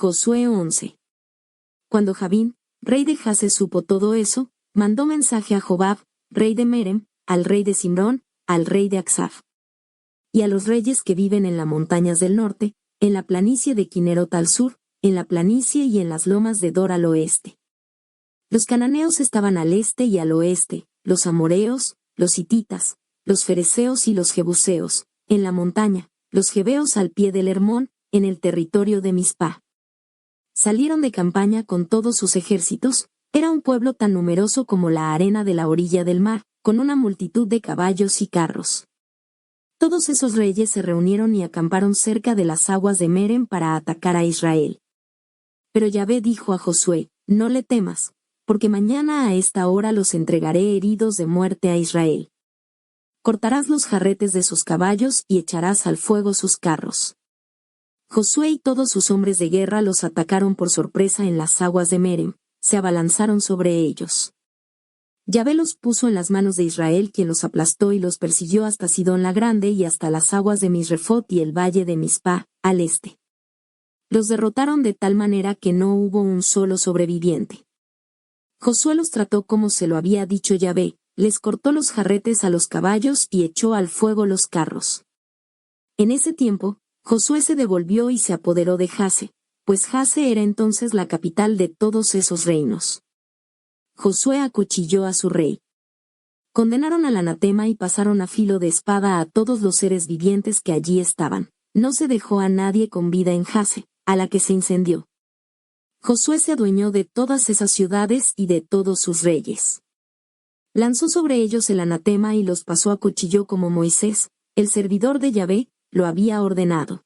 Josué 11. Cuando Javín, rey de Jase, supo todo eso, mandó mensaje a Jobab, rey de Merem, al rey de Simrón, al rey de Aksaf, y a los reyes que viven en las montañas del norte, en la planicie de Quinerot al sur, en la planicie y en las lomas de Dor al oeste. Los cananeos estaban al este y al oeste, los amoreos, los hititas, los fereceos y los jebuseos, en la montaña, los jebeos al pie del Hermón, en el territorio de Mizpah. Salieron de campaña con todos sus ejércitos, era un pueblo tan numeroso como la arena de la orilla del mar, con una multitud de caballos y carros. Todos esos reyes se reunieron y acamparon cerca de las aguas de Merem para atacar a Israel. Pero Yahvé dijo a Josué, no le temas, porque mañana a esta hora los entregaré heridos de muerte a Israel. Cortarás los jarretes de sus caballos y echarás al fuego sus carros. Josué y todos sus hombres de guerra los atacaron por sorpresa en las aguas de Merem, se abalanzaron sobre ellos. Yahvé los puso en las manos de Israel, quien los aplastó y los persiguió hasta Sidón la Grande y hasta las aguas de Misrefot y el valle de Mizpah, al este. Los derrotaron de tal manera que no hubo un solo sobreviviente. Josué los trató como se lo había dicho Yahvé, les cortó los jarretes a los caballos y echó al fuego los carros. En ese tiempo, Josué se devolvió y se apoderó de Jase, pues Jase era entonces la capital de todos esos reinos. Josué acuchilló a su rey. Condenaron al anatema y pasaron a filo de espada a todos los seres vivientes que allí estaban. No se dejó a nadie con vida en Jase, a la que se incendió. Josué se adueñó de todas esas ciudades y de todos sus reyes. Lanzó sobre ellos el anatema y los pasó a cuchillo como Moisés, el servidor de Yahvé, lo había ordenado.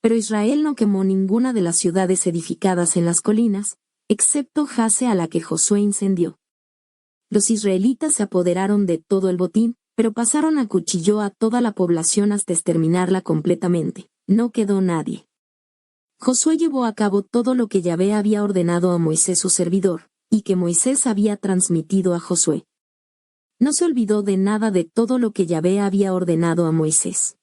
Pero Israel no quemó ninguna de las ciudades edificadas en las colinas, excepto Jase a la que Josué incendió. Los israelitas se apoderaron de todo el botín, pero pasaron a cuchillo a toda la población hasta exterminarla completamente. No quedó nadie. Josué llevó a cabo todo lo que Yahvé había ordenado a Moisés su servidor, y que Moisés había transmitido a Josué. No se olvidó de nada de todo lo que Yahvé había ordenado a Moisés.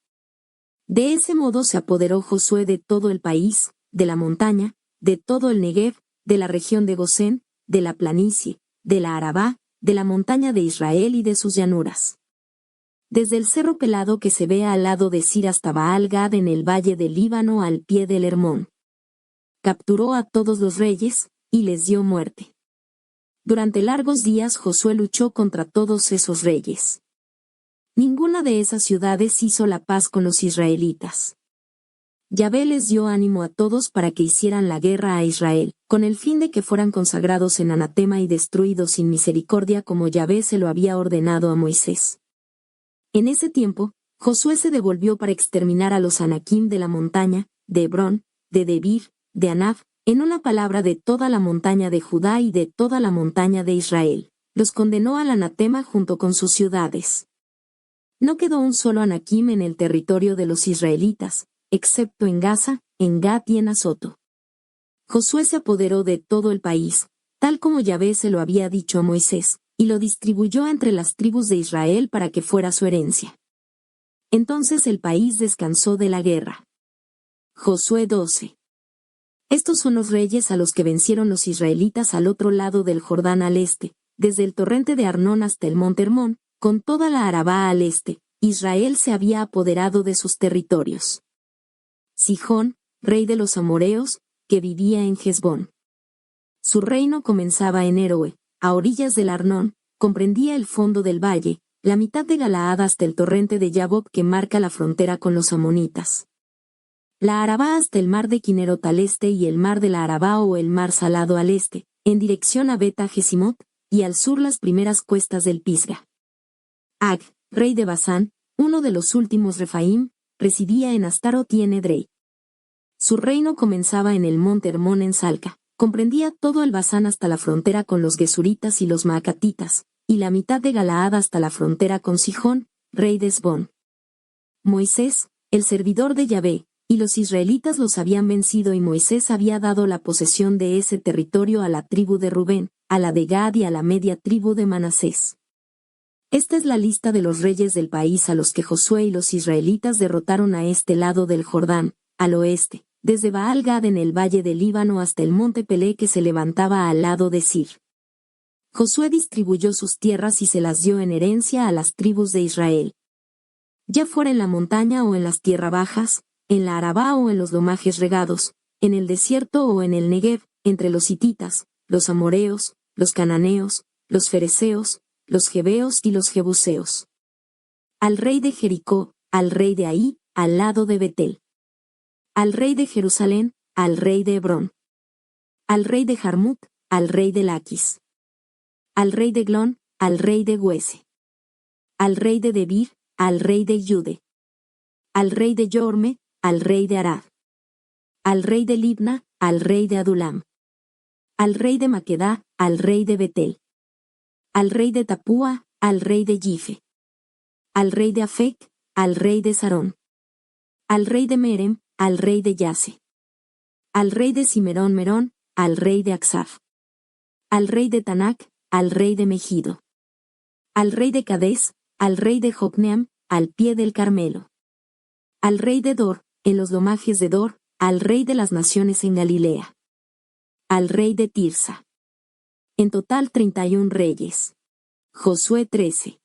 De ese modo se apoderó Josué de todo el país, de la montaña, de todo el Negev, de la región de Gosén, de la planicie, de la Arabá, de la montaña de Israel y de sus llanuras. Desde el cerro pelado que se ve al lado de Sir hasta Baal-Gad en el valle del Líbano al pie del Hermón. Capturó a todos los reyes, y les dio muerte. Durante largos días Josué luchó contra todos esos reyes. Ninguna de esas ciudades hizo la paz con los israelitas. Yahvé les dio ánimo a todos para que hicieran la guerra a Israel, con el fin de que fueran consagrados en anatema y destruidos sin misericordia como Yahvé se lo había ordenado a Moisés. En ese tiempo, Josué se devolvió para exterminar a los anaquim de la montaña, de Hebrón, de Debir, de Anab, en una palabra de toda la montaña de Judá y de toda la montaña de Israel. Los condenó al anatema junto con sus ciudades. No quedó un solo anaquim en el territorio de los israelitas, excepto en Gaza, en Gat y en Azoto. Josué se apoderó de todo el país, tal como Yahvé se lo había dicho a Moisés, y lo distribuyó entre las tribus de Israel para que fuera su herencia. Entonces el país descansó de la guerra. Josué 12. Estos son los reyes a los que vencieron los israelitas al otro lado del Jordán al este, desde el torrente de Arnón hasta el monte Hermón, con toda la Arabá al este. Israel se había apoderado de sus territorios. Sihón, rey de los amoreos, que vivía en Hesbón. Su reino comenzaba en Eroe, a orillas del Arnón, comprendía el fondo del valle, la mitad de Galaad hasta el torrente de Yabob que marca la frontera con los amonitas. La Arabá hasta el mar de Quinerot al este y el mar de la Arabá o el mar Salado al este, en dirección a Beta Jesimot, y al sur las primeras cuestas del Pisga. Ag, rey de Basán, uno de los últimos Refaim, residía en Astarot y en Edrei. Su reino comenzaba en el monte Hermón en Salca, comprendía todo el Basán hasta la frontera con los Gesuritas y los Maacatitas, y la mitad de Galaad hasta la frontera con Sihón, rey de Hesbón. Moisés, el servidor de Yahvé, y los israelitas los habían vencido y Moisés había dado la posesión de ese territorio a la tribu de Rubén, a la de Gad y a la media tribu de Manasés. Esta es la lista de los reyes del país a los que Josué y los israelitas derrotaron a este lado del Jordán, al oeste, desde Baal-Gad en el valle del Líbano hasta el monte Pelé que se levantaba al lado de Sir. Josué distribuyó sus tierras y se las dio en herencia a las tribus de Israel. Ya fuera en la montaña o en las tierras bajas, en la Arabá o en los lomajes regados, en el desierto o en el Negev, entre los hititas, los amoreos, los cananeos, los fereceos, los jebeos y los jebuseos. Al rey de Jericó, al rey de Ahí, al lado de Betel. Al rey de Jerusalén, al rey de Hebrón. Al rey de Jarmut, al rey de Laquis. Al rey de Glón, al rey de Huese. Al rey de Debir, al rey de Yude. Al rey de Yorme, al rey de Arad. Al rey de Libna, al rey de Adulam. Al rey de Maquedá, al rey de Betel. Al rey de Tapúa, al rey de Yife. Al rey de Afec, al rey de Sarón. Al rey de Merem, al rey de Yase. Al rey de Cimerón Merón, al rey de Aksaf. Al rey de Tanac, al rey de Megido. Al rey de Cadés, al rey de Jocneam, al pie del Carmelo. Al rey de Dor, en los lomajes de Dor, al rey de las naciones en Galilea. Al rey de Tirsa. En total 31 reyes. Josué 13.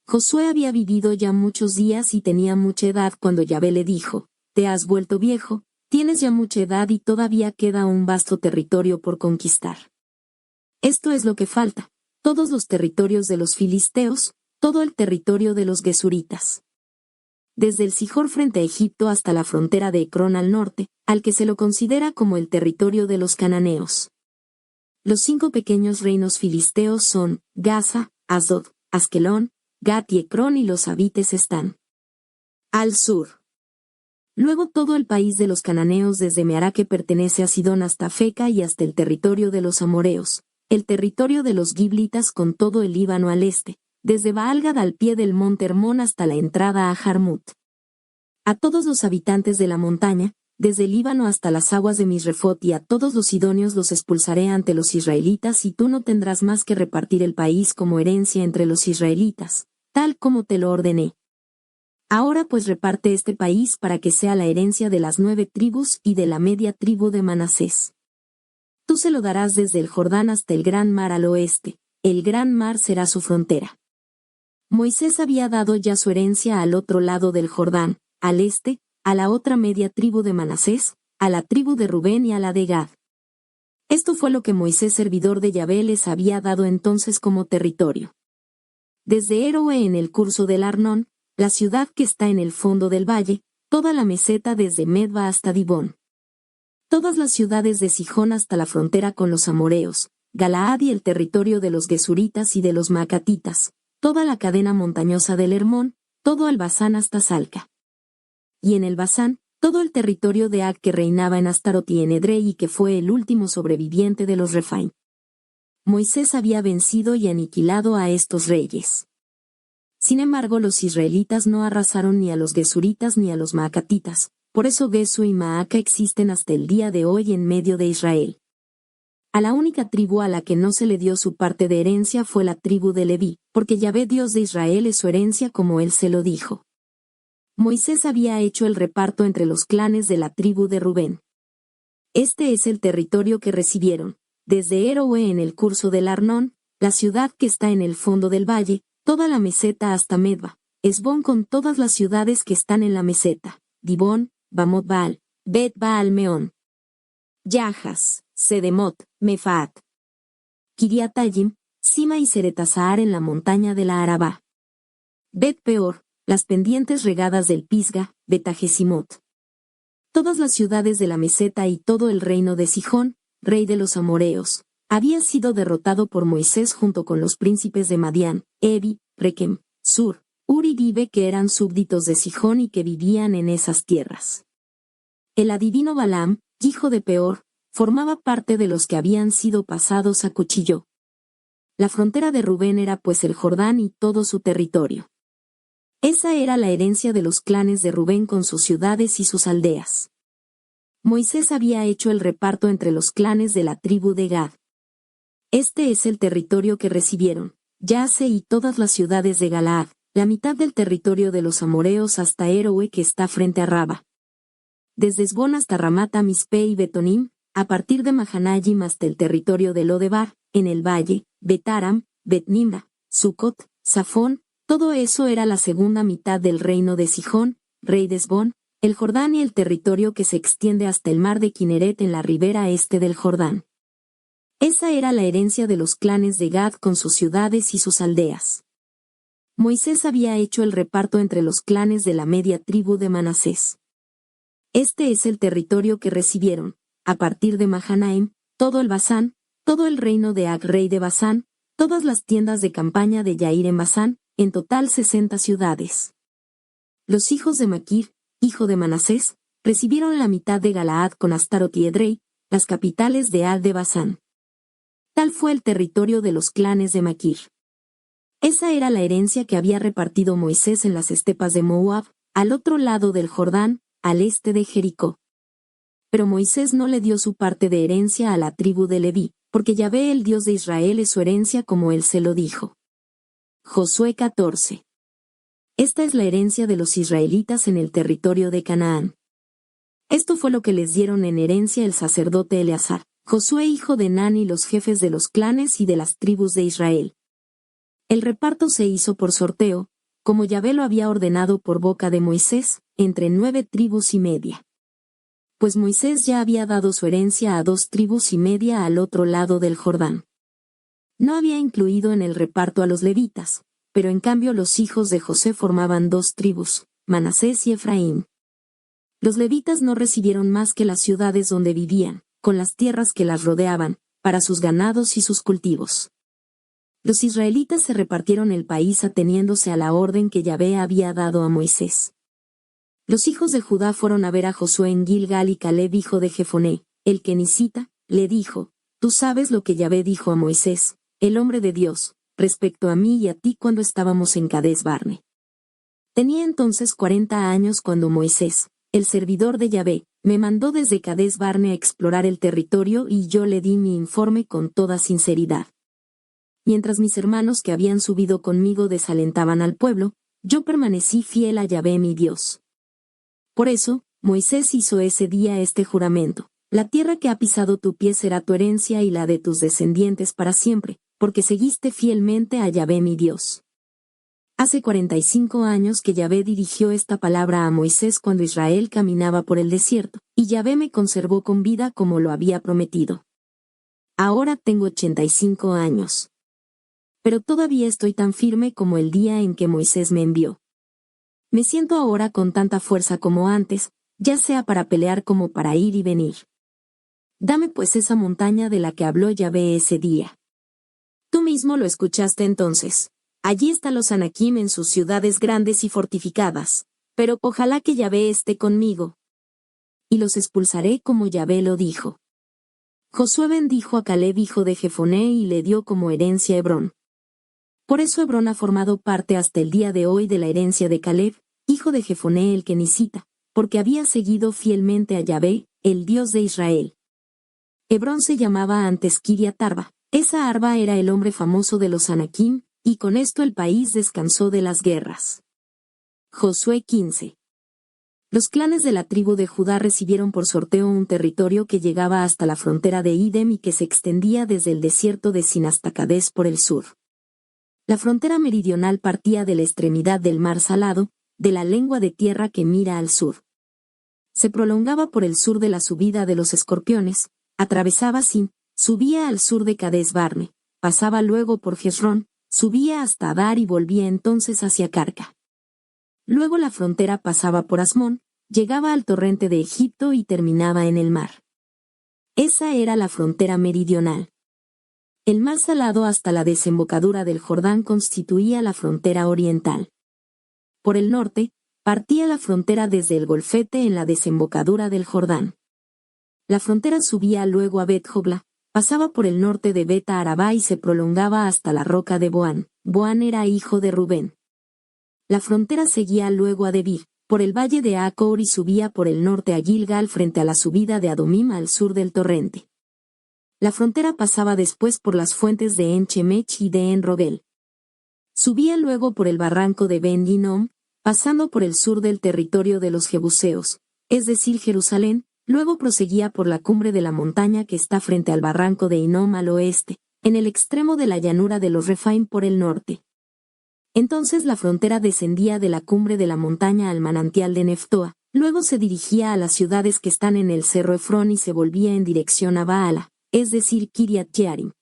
Josué había vivido ya muchos días y tenía mucha edad cuando Yahvé le dijo: te has vuelto viejo, tienes ya mucha edad y todavía queda un vasto territorio por conquistar. Esto es lo que falta: todos los territorios de los filisteos, todo el territorio de los gesuritas. Desde el Sihor frente a Egipto hasta la frontera de Ecrón al norte, al que se lo considera como el territorio de los cananeos. Los 5 pequeños reinos filisteos son Gaza, Asdod, Askelón, Gat y Ecrón, y los habites están al sur. Luego todo el país de los cananeos desde Meará, que pertenece a Sidón, hasta Feca y hasta el territorio de los amoreos, el territorio de los giblitas con todo el Líbano al este, desde Baal-Gad al pie del monte Hermón hasta la entrada a Jarmut. A todos los habitantes de la montaña, desde el Líbano hasta las aguas de Misrefot, y a todos los sidonios los expulsaré ante los israelitas, y tú no tendrás más que repartir el país como herencia entre los israelitas, tal como te lo ordené. Ahora pues reparte este país para que sea la herencia de las 9 tribus y de la media tribu de Manasés. Tú se lo darás desde el Jordán hasta el gran mar al oeste, el gran mar será su frontera. Moisés había dado ya su herencia al otro lado del Jordán, al este, a la otra media tribu de Manasés, a la tribu de Rubén y a la de Gad. Esto fue lo que Moisés, servidor de Yahvé, les había dado entonces como territorio. Desde Eroe en el curso del Arnón, la ciudad que está en el fondo del valle, toda la meseta desde Medba hasta Dibón. Todas las ciudades de Sijón hasta la frontera con los amoreos, Galaad y el territorio de los gesuritas y de los maacatitas, toda la cadena montañosa del Hermón, todo el Basán hasta Salca. Y en el Basán, todo el territorio de Ag, que reinaba en Astarot y en Edrei y que fue el último sobreviviente de los Refaim. Moisés había vencido y aniquilado a estos reyes. Sin embargo, los israelitas no arrasaron ni a los gesuritas ni a los maacatitas, por eso Gesu y Maaca existen hasta el día de hoy en medio de Israel. A la única tribu a la que no se le dio su parte de herencia fue la tribu de Leví, porque Yahvé Dios de Israel es su herencia como él se lo dijo. Moisés había hecho el reparto entre los clanes de la tribu de Rubén. Este es el territorio que recibieron, desde Eroe en el curso del Arnón, la ciudad que está en el fondo del valle, toda la meseta hasta Medba, Esbón con todas las ciudades que están en la meseta, Dibón, Bamot Baal, Bet Baal Meón, Yahas, Sedemot, Mefaat, Kiriatayim, Sima y Seretasahar en la montaña de la Arabá. Bet Peor, las pendientes regadas del Pisga, Betajesimot. Todas las ciudades de la meseta y todo el reino de Sijón, rey de los amoreos, había sido derrotado por Moisés junto con los príncipes de Madián, Evi, Rekem, Sur, Ur y Gibe, que eran súbditos de Sijón y que vivían en esas tierras. El adivino Balaam, hijo de Peor, formaba parte de los que habían sido pasados a cuchillo. La frontera de Rubén era pues el Jordán y todo su territorio. Esa era la herencia de los clanes de Rubén con sus ciudades y sus aldeas. Moisés había hecho el reparto entre los clanes de la tribu de Gad. Este es el territorio que recibieron, Yase y todas las ciudades de Galaad, la mitad del territorio de los amoreos hasta Eroe que está frente a Raba. desde Esbón hasta Ramata Mispe y Betonim, a partir de Mahanayim hasta el territorio de Lodebar, en el valle, Betaram, Bet-Nimra, Sucot, Safón, todo eso era la segunda mitad del reino de Sihón, rey de Esbón, el Jordán y el territorio que se extiende hasta el mar de Kineret en la ribera este del Jordán. Esa era la herencia de los clanes de Gad con sus ciudades y sus aldeas. Moisés había hecho el reparto entre los clanes de la media tribu de Manasés. Este es el territorio que recibieron, a partir de Mahanaim, todo el Basán, todo el reino de Ag rey de Basán, todas las tiendas de campaña de Yair en Basán, en total 60 ciudades. Los hijos de Maquir, hijo de Manasés, recibieron la mitad de Galaad con Astarot y Edrei, las capitales de Ag de Basán. Tal fue el territorio de los clanes de Maquir. Esa era la herencia que había repartido Moisés en las estepas de Moab, al otro lado del Jordán, al este de Jericó. Pero Moisés no le dio su parte de herencia a la tribu de Leví, porque Yahvé el Dios de Israel es su herencia como él se lo dijo. Josué 14. Esta es la herencia de los israelitas en el territorio de Canaán. Esto fue lo que les dieron en herencia el sacerdote Eleazar, Josué hijo de Nun y los jefes de los clanes y de las tribus de Israel. El reparto se hizo por sorteo, como Yahvé lo había ordenado por boca de Moisés, entre 9 tribus y media. Pues Moisés ya había dado su herencia a 2 tribus y media al otro lado del Jordán. No había incluido en el reparto a los levitas, pero en cambio los hijos de José formaban 2 tribus, Manasés y Efraín. Los levitas no recibieron más que las ciudades donde vivían, con las tierras que las rodeaban, para sus ganados y sus cultivos. Los israelitas se repartieron el país ateniéndose a la orden que Yahvé había dado a Moisés. Los hijos de Judá fueron a ver a Josué en Gilgal y Caleb hijo de Jefoné, el kenisita, le dijo, «Tú sabes lo que Yahvé dijo a Moisés, el hombre de Dios, respecto a mí y a ti cuando estábamos en Cades Barne». Tenía entonces 40 años cuando Moisés, el servidor de Yahvé, me mandó desde Cades Barne a explorar el territorio y yo le di mi informe con toda sinceridad. Mientras mis hermanos que habían subido conmigo desalentaban al pueblo, yo permanecí fiel a Yahvé mi Dios. Por eso, Moisés hizo ese día este juramento: la tierra que ha pisado tu pie será tu herencia y la de tus descendientes para siempre, porque seguiste fielmente a Yahvé mi Dios. Hace 45 años que Yahvé dirigió esta palabra a Moisés cuando Israel caminaba por el desierto, y Yahvé me conservó con vida como lo había prometido. Ahora tengo 85 años. Pero todavía estoy tan firme como el día en que Moisés me envió. Me siento ahora con tanta fuerza como antes, ya sea para pelear como para ir y venir. Dame pues esa montaña de la que habló Yahvé ese día. Tú mismo lo escuchaste entonces. Allí están los Anakim en sus ciudades grandes y fortificadas, pero ojalá que Yahvé esté conmigo. Y los expulsaré como Yahvé lo dijo. Josué bendijo a Caleb hijo de Jefoné y le dio como herencia Hebrón. Por eso Hebrón ha formado parte hasta el día de hoy de la herencia de Caleb, hijo de Jefoné el kenisita, porque había seguido fielmente a Yahvé, el Dios de Israel. Hebrón se llamaba antes Kiriat Arba. Esa Arba era el hombre famoso de los Anakim, y con esto el país descansó de las guerras. Josué 15. Los clanes de la tribu de Judá recibieron por sorteo un territorio que llegaba hasta la frontera de Idem y que se extendía desde el desierto de Sin hasta Cades por el sur. La frontera meridional partía de la extremidad del mar Salado, de la lengua de tierra que mira al sur. Se prolongaba por el sur de la subida de los Escorpiones, atravesaba Sin, subía al sur de Cades Barne, pasaba luego por Jezrón, subía hasta Adar y volvía entonces hacia Carca. Luego la frontera pasaba por Asmón, llegaba al torrente de Egipto y terminaba en el mar. Esa era la frontera meridional. El mar Salado hasta la desembocadura del Jordán constituía la frontera oriental. Por el norte, partía la frontera desde el Golfete en la desembocadura del Jordán. La frontera subía luego a Bet-Jogla, pasaba por el norte de Beta Arabá y se prolongaba hasta la roca de Boán. Boán era hijo de Rubén. La frontera seguía luego a Debir, por el valle de Acor y subía por el norte a Gilgal frente a la subida de Adomim al sur del torrente. La frontera pasaba después por las fuentes de En-Chemech y de En-Rogel. Subía luego por el barranco de Ben-Hinnom, pasando por el sur del territorio de los Jebuseos, es decir Jerusalén, luego proseguía por la cumbre de la montaña que está frente al barranco de Hinnom al oeste, en el extremo de la llanura de los Refaim por el norte. Entonces la frontera descendía de la cumbre de la montaña al manantial de Neftoa, luego se dirigía a las ciudades que están en el cerro Efrón y se volvía en dirección a Baala, es decir Kiriat Jearim.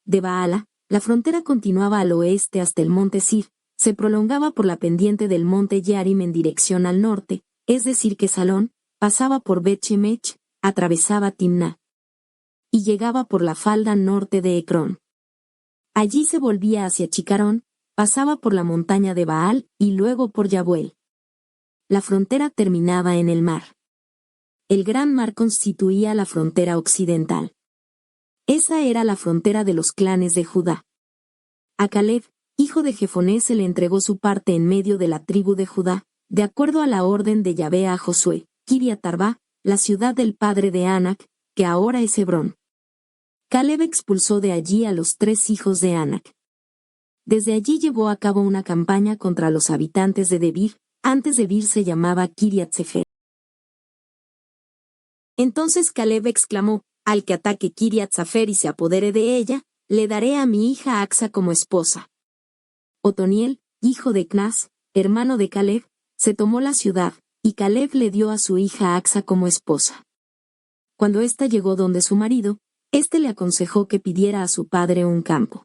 De Baala, la frontera continuaba al oeste hasta el monte Sir, se prolongaba por la pendiente del monte Jearim en dirección al norte, es decir que Salón, pasaba por Bet-Shemech, atravesaba Timná y llegaba por la falda norte de Ecrón. Allí se volvía hacia Chicarón, pasaba por la montaña de Baal y luego por Yabuel. La frontera terminaba en el mar. El gran mar constituía la frontera occidental. Esa era la frontera de los clanes de Judá. A Caleb, hijo de Jefoné, se le entregó su parte en medio de la tribu de Judá, de acuerdo a la orden de Yahvé a Josué, Kiriat Arba, la ciudad del padre de Anac, que ahora es Hebrón. Caleb expulsó de allí a los 3 hijos de Anac. Desde allí llevó a cabo una campaña contra los habitantes de Debir, antes Debir se llamaba Kiriat Sefer. Entonces Caleb exclamó, al que ataque Kiriat Sefer y se apodere de ella, le daré a mi hija Axa como esposa. Otoniel, hijo de Knas, hermano de Caleb, se tomó la ciudad, y Caleb le dio a su hija Axa como esposa. Cuando ésta llegó donde su marido, éste le aconsejó que pidiera a su padre un campo.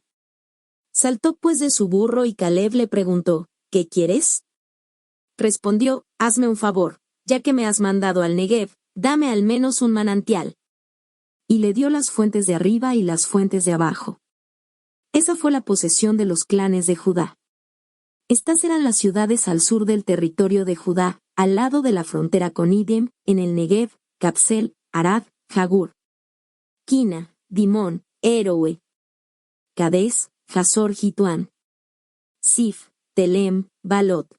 Saltó pues de su burro y Caleb le preguntó, ¿qué quieres? Respondió, hazme un favor, ya que me has mandado al Negev, dame al menos un manantial. Y le dio las fuentes de arriba y las fuentes de abajo. Esa fue la posesión de los clanes de Judá. Estas eran las ciudades al sur del territorio de Judá, al lado de la frontera con Idem, en el Negev, Capsel, Arad, Jagur, Quina, Dimón, Eroe, Cades, Hazor Jituán, Sif, Telem, Balot,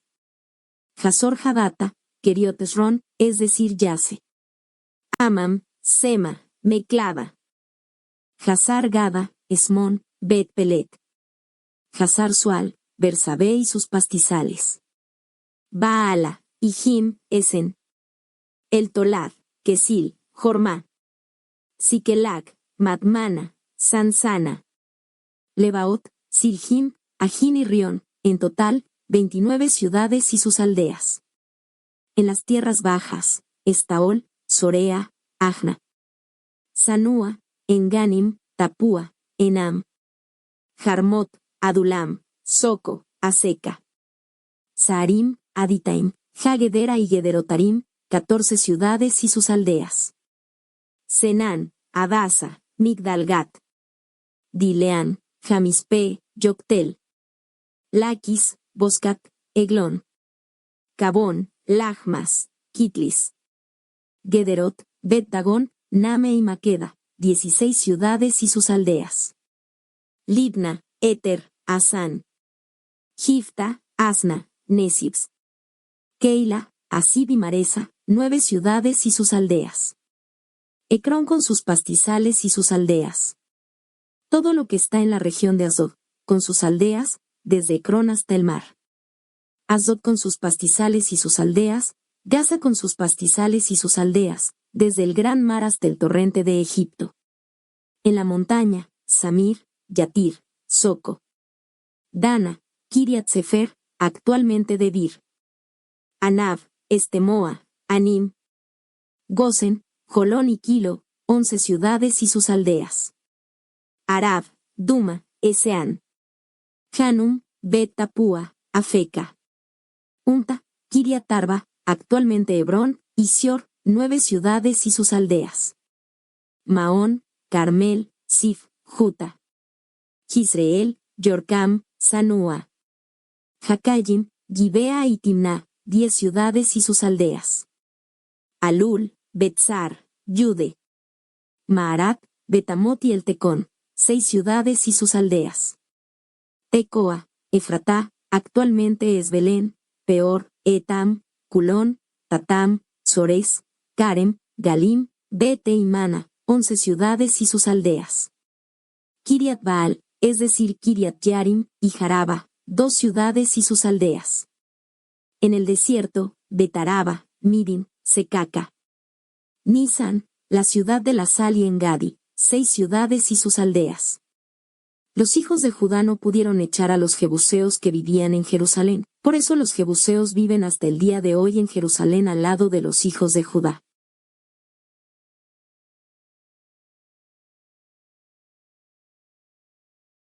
Hazor Hadata, Keriot Esrón, es decir Yase, Amam, Sema, Meclada, Hazar Gada, Esmón, Bet Pelet, Hazar Sual, Bersabé y sus pastizales, Baala, Ijim, Esen, El Tolad, Kesil, Jormá, Siquelac, Madmana, Sansana, Lebaot, Sirjim, Ajín y Rión, en total, 29 ciudades y sus aldeas. En las tierras bajas, Estaol, Sorea, Ajna, Sanúa, Enganim, Tapúa, Enam, Jarmot, Adulam, Soco, Aseca, Saarim, Aditaim, Hagedera y Gederotarim, 14 ciudades y sus aldeas. Senán, Adasa, Migdalgat, Dileán, Jamispe, Yoctel, Laquis, Boscat, Eglón, Cabón, Lachmas, Kitlis, Gederot, Bet-Dagón, Name y Maqueda, 16 ciudades y sus aldeas. Libna, Éter, Asán, Gifta, Asna, Nesibs, Keila, Asib y Maresa, 9 ciudades y sus aldeas. Ecrón con sus pastizales y sus aldeas. Todo lo que está en la región de Asdod, con sus aldeas, desde Ecrón hasta el mar. Asdod con sus pastizales y sus aldeas, Gaza con sus pastizales y sus aldeas, desde el gran mar hasta el torrente de Egipto. En la montaña, Samir, Yatir, Soco, Dana, Kiriat Sefer, actualmente Debir, Anab, Estemoa, Anim, Gosen, Jolón y Kilo, 11 ciudades y sus aldeas. Arab, Duma, Eseán, Hanum, Bet Tapúa, Afeca, Unta, Kiriat Arba, actualmente Hebrón, y Sior, 9 ciudades y sus aldeas. Maón, Carmel, Sif, Juta, Jisreel, Yorcam, Sanúa, Jacayim, Gibea y Timná, 10 ciudades y sus aldeas. Alul, Betzar, Yude, Maarat, Betamot y El Tecón, 6 ciudades y sus aldeas. Tecoa, Efratá, actualmente es Belén, Peor, Etam, Culón, Tatam, Sores, Karem, Galim, Bete y Mana, 11 ciudades y sus aldeas. Kiriat Baal, es decir Kiriat Yarim, y Jaraba, 2 ciudades y sus aldeas. En el desierto, Betaraba, Midim, Secaca. Nisan, la ciudad de la sal y Engadi, 6 ciudades y sus aldeas. Los hijos de Judá no pudieron echar a los jebuseos que vivían en Jerusalén, por eso los jebuseos viven hasta el día de hoy en Jerusalén al lado de los hijos de Judá.